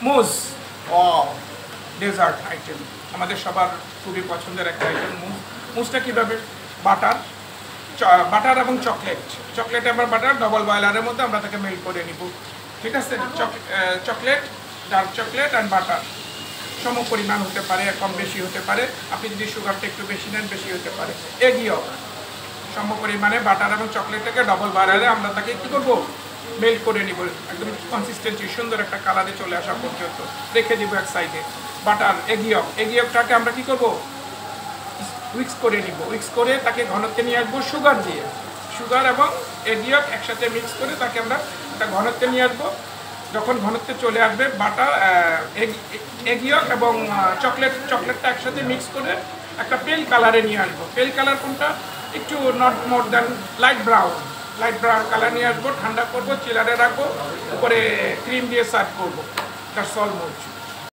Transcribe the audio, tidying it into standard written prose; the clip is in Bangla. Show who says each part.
Speaker 1: মুজ ডেজার্ট আইটেম, আমাদের সবার খুবই পছন্দের একটা আইটেম মুজ। মুজটা কীভাবে? বাটার এবং চকলেট এবং বাটার ডবল বয়লারের মধ্যে আমরা তাকে মেল্ট করে নিব, ঠিক আছে? Chocolate, dark chocolate and butter সম পরিমাণ হতে পারে, কম বেশি হতে পারে। আপনি যদি সুগারটা একটু বেশি নেন বেশি হতে পারে। এগিয়েও সম পরিমাণে বাটার এবং চকলেটটাকে ডবল বয়লারে আমরা তাকে কী করবো? মেল্ট করে নিব, একদম কনসিস্টেন্সি সুন্দর একটা কালারে চলে আসা পর্যন্ত রেখে দিব এক সাইডে। বাটার এগিয়কটাকে আমরা কী করবো? উইক্স করে নিব, উইক্স করে তাকে ঘনত্বে নিয়ে আসবো সুগার দিয়ে। সুগার এবং এগিয়ক একসাথে মিক্স করে তাকে আমরা একটা ঘনত্বে নিয়ে আসবো। যখন ঘনত্বে চলে আসবে বাটার এগিয়ক এবং চকলেটটা একসাথে মিক্স করে একটা পেল কালারে নিয়ে আসবো। পেল কালার কোনটা? একটু not more than light brown colour নিয়ে আসবো। ঠান্ডা করবো, চিলারে রাখবো, উপরে ক্রিম দিয়ে সার্ভ করবো। That's all more.